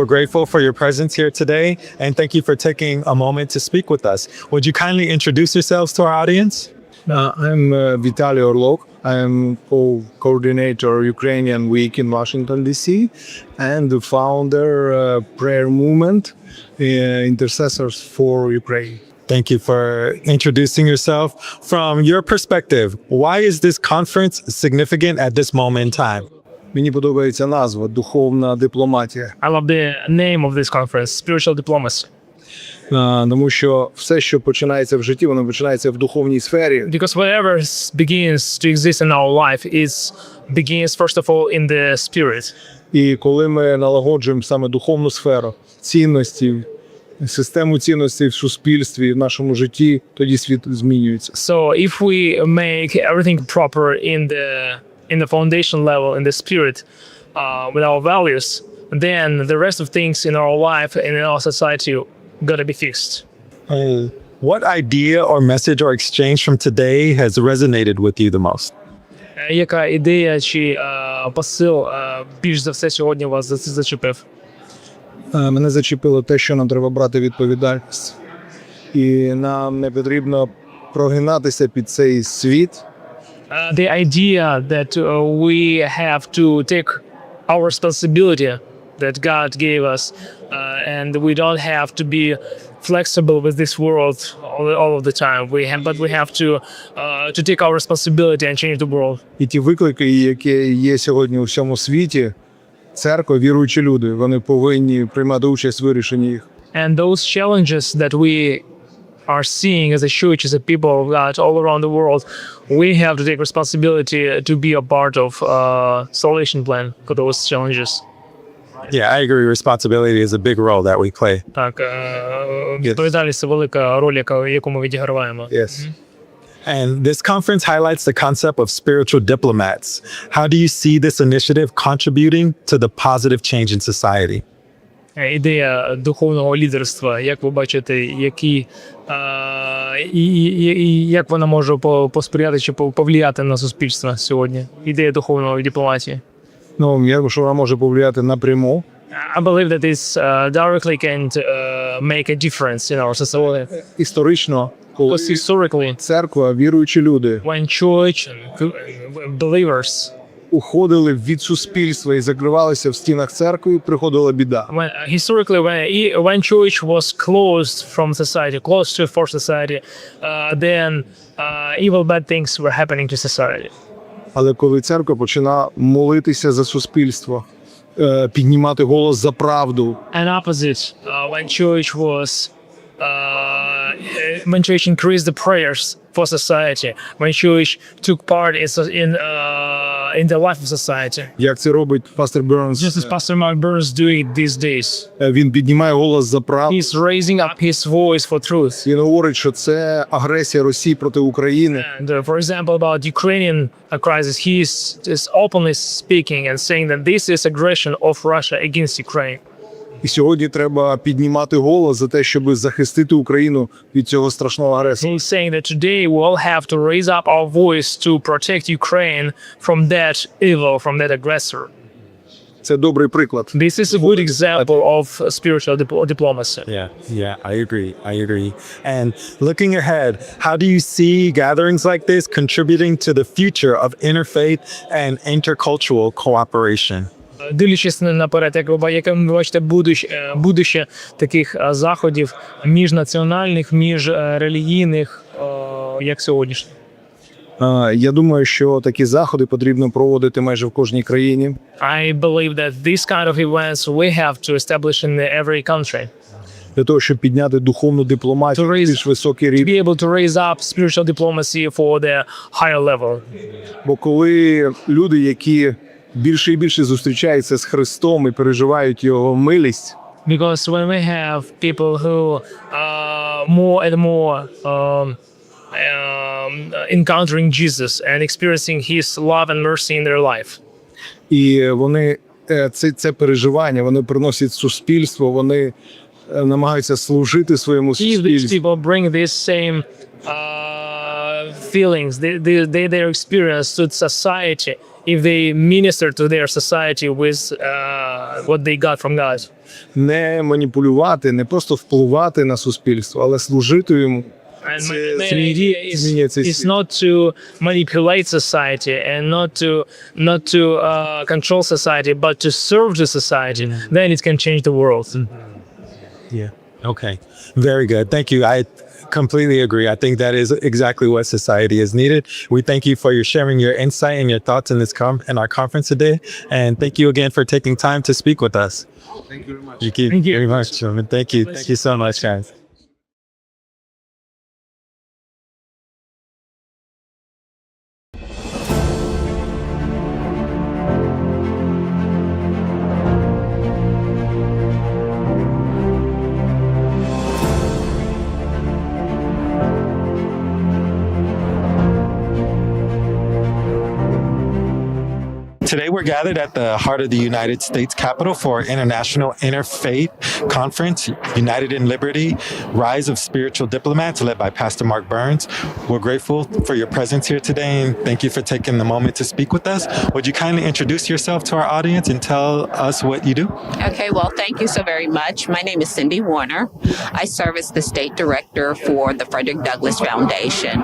We're grateful for your presence here today, and thank you for taking a moment to speak with us. Would you kindly introduce yourselves to our audience? I'm Vitaly Orlov. I'm co-coordinator Ukrainian Week in Washington, D.C. and the founder Prayer Movement, Intercessors for Ukraine. Thank you for introducing yourself. From your perspective, why is this conference significant at this moment in time? Мені подобається назва «Духовна дипломатія», I love the name of this conference, spiritual diplomacy, тому що все, що починається в житті, воно починається в духовній сфері. because whatever begins to exist in our life begins first of all in the spirit. І коли ми налагоджуємо саме духовну сферу, цінності, систему цінностей в суспільстві, в нашому житті, тоді світ змінюється. So if we make everything proper in the foundation level, in the spirit, with our values, then the rest of things in our life and in our society gotta be fixed. What idea or message or exchange from today has resonated with you the most? Яка ідея чи посил більш за все сьогодні вас зачепив? Мене зачепило те, що нам треба брати відповідальність. І нам не потрібно прогинатися під цей світ. The idea that we have to take our responsibility that God gave us, and we don't have to be flexible with this world all of the time. But we have to take our responsibility and change the world. І ті виклики, які є сьогодні у всьому світі, церква, віруючі люди, вони повинні приймати участь в вирішенні їх. And those challenges that we are seeing as a church, as a people of God all around the world, we have to take responsibility to be a part of salvation plan for those challenges. Yeah, I agree. Responsibility is a big role that we play. Так, відповідальність – це велика роль, яку ми відіграємо. Yes. And this conference highlights the concept of spiritual diplomats. How do you see this initiative contributing to the positive change in society? Ідея духовного лідерства, як ви бачите, як вона може посприяти чи повлияти на суспільство сьогодні? Ідея духовної дипломатії. Ну, я думаю, що вона може повлияти напряму. I believe that this directly can make a difference in our society. Історично, коли Because historically, церква, віруючі люди when church and believers, уходили від суспільства і закривалися в стінах церкви, приходила біда. historically, when church was closed from society, closed for society, then evil bad things were happening to society. Але коли церква починає молитися за суспільство, піднімати голос за правду, And opposite, when church increased the prayers for society, when church took part in the life of society. як це робить пастор Бернс, Just as Pastor Mark Burns doing it these days. він піднімає голос за правду. He's raising up his voice for truth. Він говорить, що це агресія Росії проти України. And for example, about Ukrainian crisis, he is openly speaking and saying that this is aggression of Russia against Ukraine. І сьогодні треба піднімати голос за те, щоб захистити Україну від цього страшного агресора. He's saying that today we all have to raise up our voice to protect Ukraine from that evil, from that aggressor. Це добрий приклад. This is a good example of spiritual diplomacy. Yeah, I agree. And looking ahead, how do you see gatherings like this contributing to the future of interfaith and intercultural cooperation? Дивлячись наперед, як ви бачите будуще таких заходів міжнаціональних, міжрелігійних, як сьогоднішні? Я думаю, що такі заходи потрібно проводити майже в кожній країні. I believe that these kind of events we have to establish in every country. Для того, щоб підняти духовну дипломатію на більш високий To рівень. be able to raise up spiritual diplomacy for the higher level. Бо коли люди, які більше і більше зустрічаються з Христом і переживають Його милість, Because when we have people who more and more encountering Jesus and experiencing His love and mercy in their life, і вони це переживання, вони приносять суспільство, вони намагаються служити своєму if these суспільству. people bring these same feelings, their experience to society, if they minister to their society with what they got from God. Не маніпулювати, не просто впливати на суспільство, але служити йому. And Це my main idea змінює цей is світ. not to manipulate society and not to control society, but to serve the society. Then it can change the world. Yeah. Okay. Very good. Thank you. I completely agree. I think that is exactly what society is needed. We thank you for your sharing your insight and your thoughts in this in our conference today. And thank you again for taking time to speak with us. Thank you very much. Thank you very much, gentlemen. Thank you. Thank you so much, guys. Today, we're gathered at the heart of the United States Capitol for International Interfaith Conference, United in Liberty, Rise of Spiritual Diplomats, led by Pastor Mark Burns. We're grateful for your presence here today, and thank you for taking the moment to speak with us. Would you kindly introduce yourself to our audience and tell us what you do? Okay, well, thank you so very much. My name is Cindy Warner. I serve as the state director for the Frederick Douglass Foundation,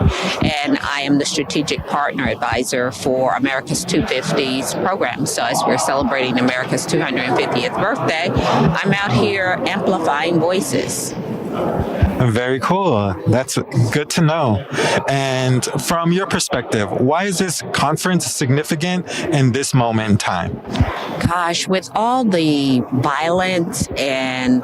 and I am the strategic partner advisor for America's 250s program. So as we're celebrating America's 250th birthday, I'm out here amplifying voices. Very cool. That's good to know. And from your perspective, why is this conference significant in this moment in time? Gosh, with all the violence and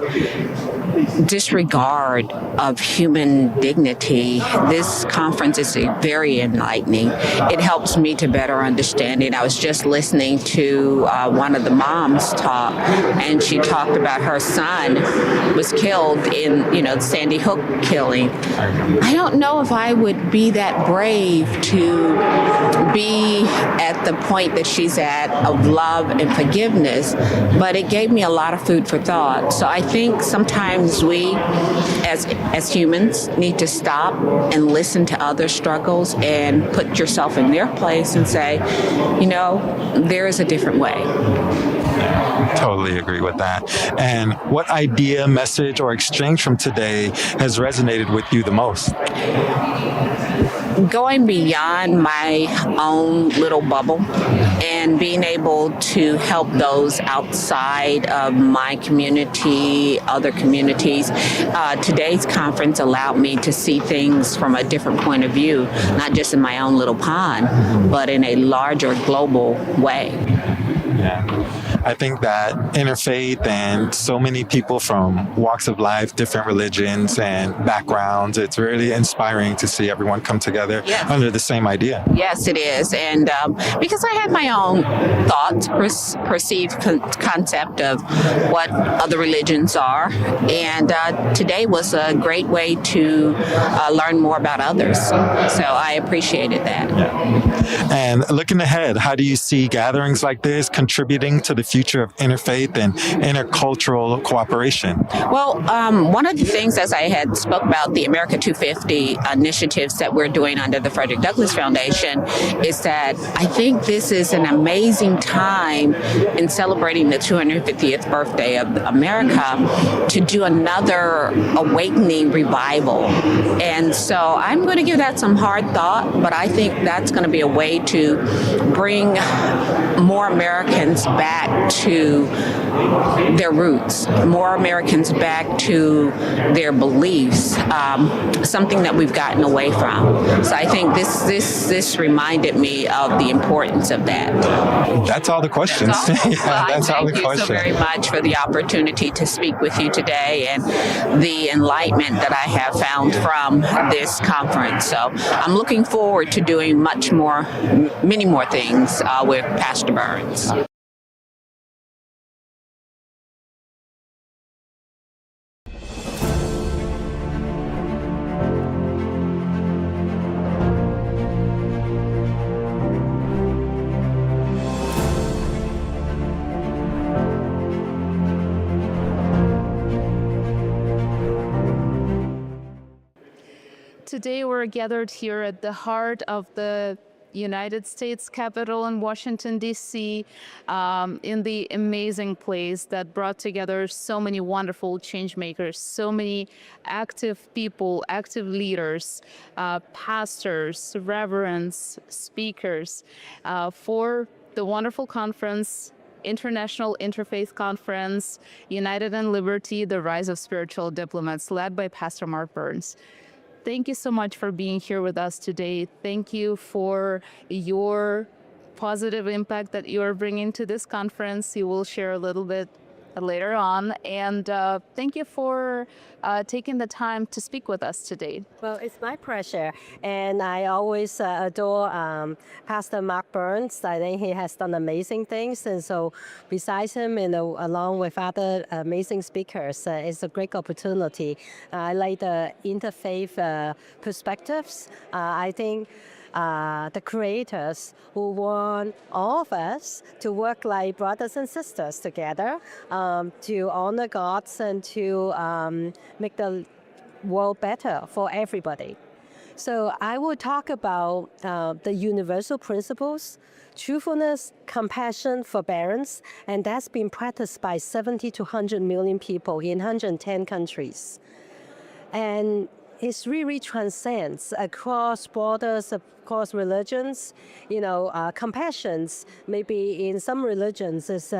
disregard of human dignity, this conference is very enlightening. It helps me to better understand it. I was just listening to one of the moms talk, and she talked about her son was killed in, the Sandy Hook killing. I don't know if I would be that brave to be at the point that she's at of love and forgiveness, but it gave me a lot of food for thought. So I think sometimes we, as humans, need to stop and listen to other struggles and put yourself in their place and say, there is a different way. Totally agree with that. And what idea, message, or exchange from today has resonated with you the most? Going beyond my own little bubble and being able to help those outside of my community, other communities. Today's conference allowed me to see things from a different point of view, not just in my own little pond, but in a larger global way. Yeah. I think that interfaith and so many people from walks of life, different religions and backgrounds, it's really inspiring to see everyone come together under the same idea. Yes, it is. And because I have my own thoughts, perceived concept of what other religions are. And today was a great way to learn more about others. So I appreciated that. Yeah. And looking ahead, how do you see gatherings like this contributing to the future of interfaith and intercultural cooperation? Well, one of the things, as I had spoke about the America 250 initiatives that we're doing under the Frederick Douglass Foundation, is that I think this is an amazing time in celebrating the 250th birthday of America to do another awakening revival. And so I'm going to give that some hard thought, but I think that's going to be a way to bring more Americans back to their roots, more Americans back to their beliefs, something that we've gotten away from. So I think this reminded me of the importance of that. That's all the questions. That's all the questions. Thank you so very much for the opportunity to speak with you today and the enlightenment that I have found from this conference. So I'm looking forward to doing many more things with Pastor Burns. Today we're gathered here at the heart of the United States Capitol in Washington, D.C., in the amazing place that brought together so many wonderful change makers, so many active people, active leaders, pastors, reverends, speakers, for the wonderful conference, International Interfaith Conference, United in Liberty, the Rise of Spiritual Diplomats, led by Pastor Mark Burns. Thank you so much for being here with us today. Thank you for your positive impact that you are bringing to this conference. You will share a little bit later on. And thank you for taking the time to speak with us today. Well, it's my pleasure. And I always adore Pastor Mark Burns. I think he has done amazing things. And so besides him, along with other amazing speakers, it's a great opportunity. I like the interfaith perspectives. I think the creators who want all of us to work like brothers and sisters together to honor God and to make the world better for everybody. So I will talk about the universal principles, truthfulness, compassion, forbearance, and that's been practiced by 70 to 100 million people in 110 countries. And it really transcends across borders, across religions. Compassion, maybe in some religions is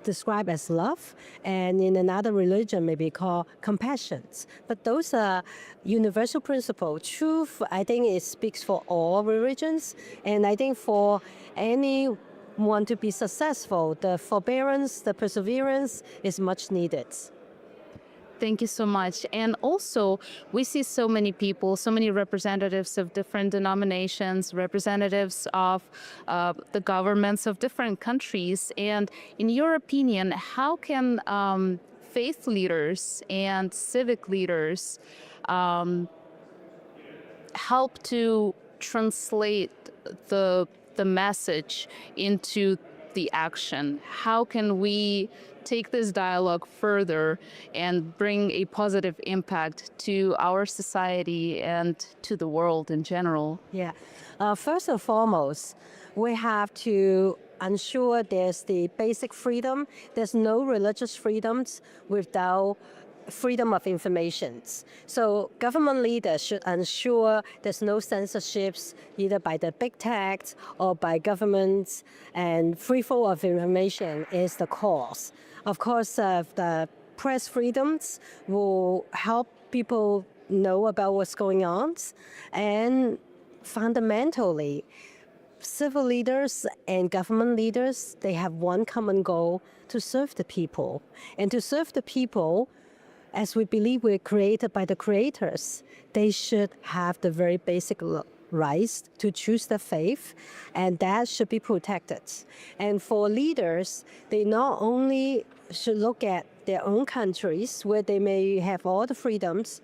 described as love, and in another religion maybe called compassion. But those are universal principles. Truth, I think it speaks for all religions, and I think for anyone to be successful, the forbearance, the perseverance is much needed. Thank you so much. And also, we see so many people, so many representatives of different denominations, representatives of the governments of different countries. And in your opinion, how can faith leaders and civic leaders help to translate the message into the action? How can we take this dialogue further and bring a positive impact to our society and to the world in general? Yeah. First and foremost, we have to ensure there's the basic freedom. There's no religious freedoms without freedom of information. So government leaders should ensure there's no censorships either by the big tech or by governments, and free flow of information is the cause. Of course, the press freedoms will help people know about what's going on, and fundamentally, civil leaders and government leaders, they have one common goal: to serve the people. And to serve the people, as we believe we're created by the creators, they should have the very basic rights to choose the faith, and that should be protected. And for leaders, they not only should look at their own countries where they may have all the freedoms.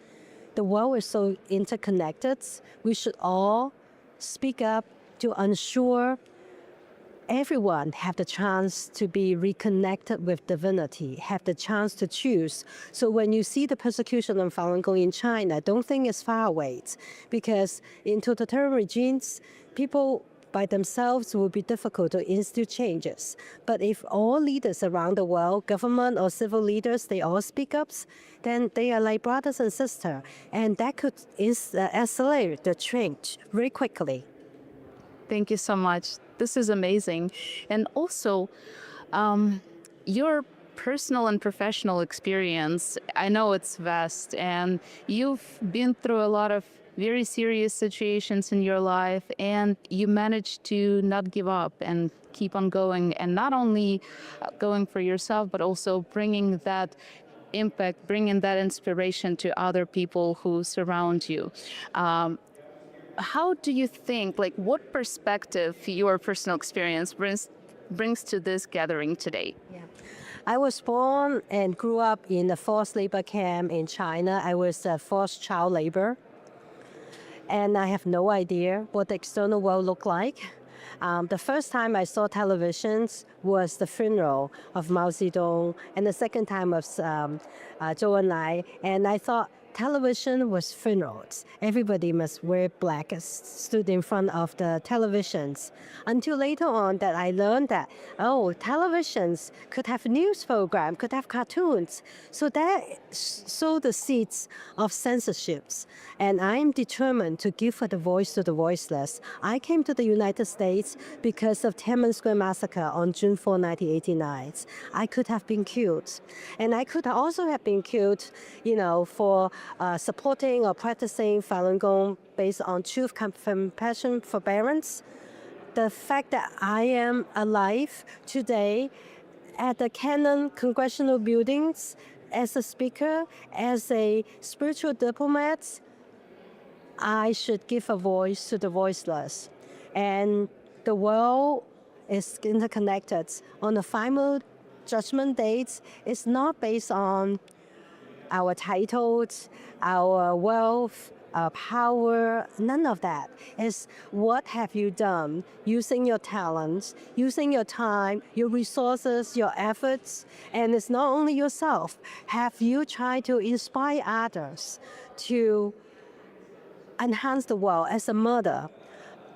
The world is so interconnected. We should all speak up to ensure everyone have the chance to be reconnected with divinity, have the chance to choose. So when you see the persecution and Falun Gong in China, don't think it's far away, because in totalitarian regimes, people by themselves will be difficult to institute changes. But if all leaders around the world, government or civil leaders, they all speak up, then they are like brothers and sisters, and that could accelerate the change very quickly. Thank you so much. This is amazing. And also, your personal and professional experience, I know it's vast, and you've been through a lot of very serious situations in your life, and you managed to not give up and keep on going, and not only going for yourself, but also bringing that impact, bringing that inspiration to other people who surround you. How do you think, what perspective your personal experience brings to this gathering today? Yeah. I was born and grew up in a forced labor camp in China. I was a forced child labor. And I have no idea what the external world looked like. The first time I saw televisions was the funeral of Mao Zedong, and the second time was Zhou Enlai. And I thought, television was funerals. Everybody must wear black, stood in front of the televisions. Until later on that I learned that, televisions could have news program, could have cartoons. So that sowed the seeds of censorships. And I'm determined to give the voice to the voiceless. I came to the United States because of Tiananmen Square massacre on June 4, 1989. I could have been killed. And I could also have been killed, for supporting or practicing Falun Gong based on truth, compassion, forbearance. The fact that I am alive today at the Canon Congressional Buildings as a speaker, as a spiritual diplomat, I should give a voice to the voiceless. And the world is interconnected. On the final judgment dates, it's not based on our titles, our wealth, our power, none of that. It's what have you done using your talents, using your time, your resources, your efforts, and it's not only yourself. Have you tried to inspire others to enhance the world? As a mother,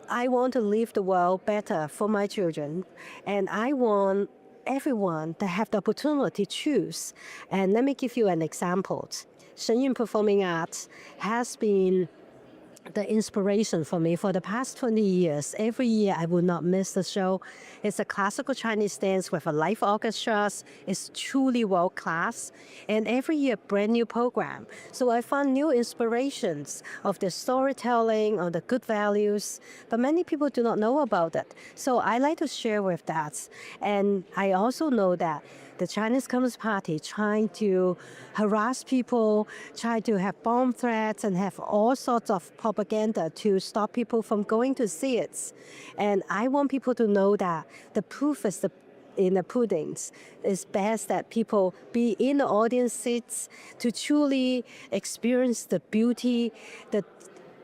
I want to leave the world better for my children, and I want everyone to have the opportunity to choose. And let me give you an example. Shenyun Performing Arts has been the inspiration for me for the past 20 years. Every year I will not miss the show. It's a classical Chinese dance with a live orchestra. It's truly world class. And every year brand new program. So I found new inspirations of the storytelling, of the good values, but many people do not know about it. So I like to share with that. And I also know that the Chinese Communist Party trying to harass people, trying to have bomb threats and have all sorts of propaganda to stop people from going to see it. And I want people to know that the proof is in the puddings. It's best that people be in the audience seats to truly experience the beauty, the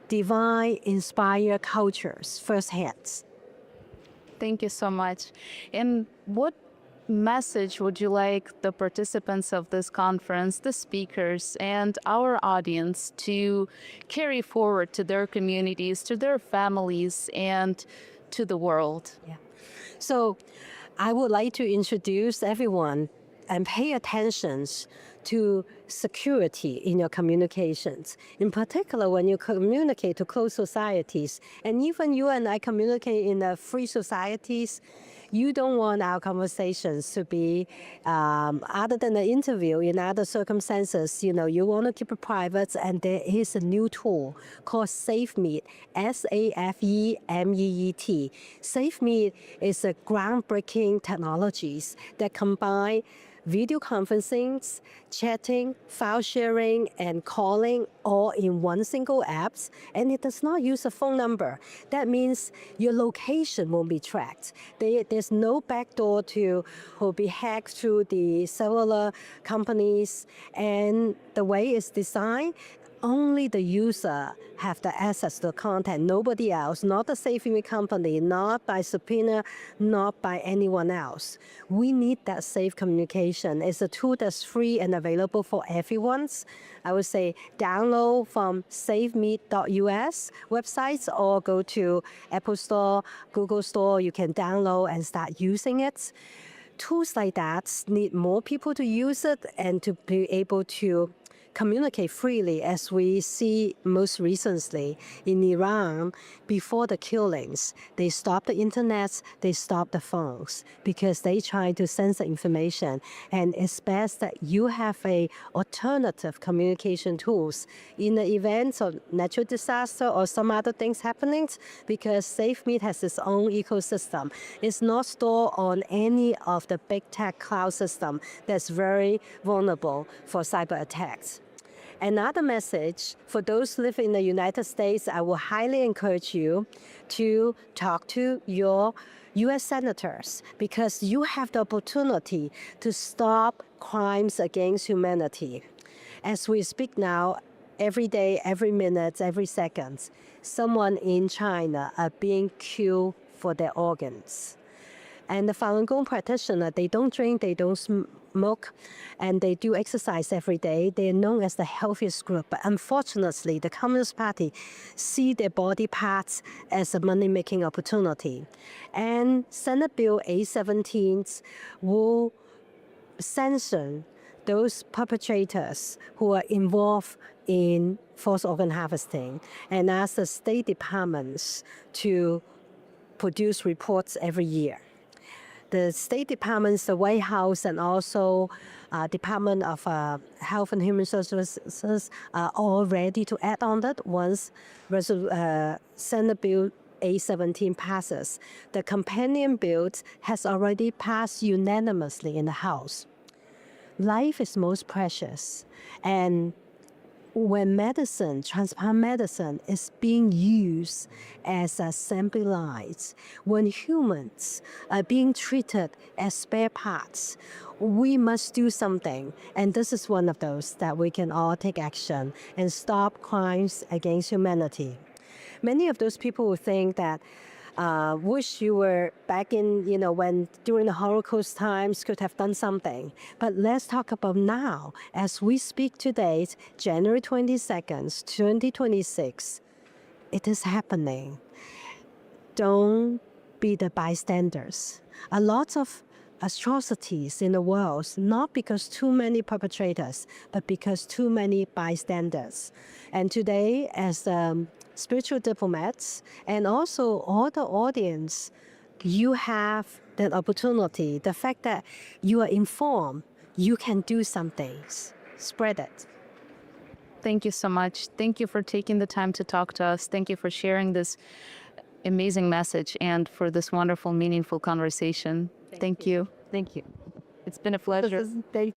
divine, inspired cultures firsthand. Thank you so much. And what message would you like the participants of this conference, the speakers, and our audience to carry forward to their communities, to their families, and to the world? Yeah. So I would like to introduce everyone and pay attention to security in your communications. In particular, when you communicate to closed societies, and even you and I communicate in the free societies, you don't want our conversations to be, other than the interview, in other circumstances, you want to keep it private, and there is a new tool called SafeMeet, SafeMeet. SafeMeet is a groundbreaking technologies that combine video conferencing, chatting, file sharing, and calling all in one single app, and it does not use a phone number. That means your location won't be tracked. There's no backdoor to be hacked through the cellular companies, and the way it's designed, only the user have the access to the content, nobody else, not the SafeMeet company, not by subpoena, not by anyone else. We need that safe communication. It's a tool that's free and available for everyone. I would say download from safemeet.us websites or go to Apple Store, Google Store. You can download and start using it. Tools like that need more people to use it and to be able to communicate freely, as we see most recently in Iran. Before the killings, they stopped the internet, they stopped the phones because they try to censor information. And it's best that you have a alternative communication tools in the event of natural disaster or some other things happening, because SafeMeet has its own ecosystem. It's not stored on any of the big tech cloud system that's very vulnerable for cyber attacks. Another message for those living in the United States, I will highly encourage you to talk to your U.S. senators, because you have the opportunity to stop crimes against humanity. As we speak now, every day, every minute, every second, someone in China are being killed for their organs. And the Falun Gong practitioner, they don't drink, they don't smoke, and they do exercise every day. They are known as the healthiest group. But unfortunately, the Communist Party see their body parts as a money-making opportunity. And Senate Bill A17 will censor those perpetrators who are involved in forced organ harvesting and ask the State Departments to produce reports every year. The State Departments, the White House, and also Department of Health and Human Services are all ready to act on that once Senate Bill A17 passes. The companion bill has already passed unanimously in the House. Life is most precious, and when medicine, transplant medicine, is being used as assembly lines, when humans are being treated as spare parts, we must do something. And this is one of those that we can all take action and stop crimes against humanity. Many of those people will think that wish you were back in, when during the Holocaust times could have done something. But let's talk about now. As we speak today, January 22nd, 2026, it is happening. Don't be the bystanders. A lot of atrocities in the world, not because too many perpetrators, but because too many bystanders. And today, as spiritual diplomats and also all the audience, you have that opportunity. The fact that you are informed, you can do something. Spread it. Thank you so much. Thank you for taking the time to talk to us. Thank you for sharing this amazing message and for this wonderful, meaningful conversation. Thank you. Thank you. It's been a pleasure. Thank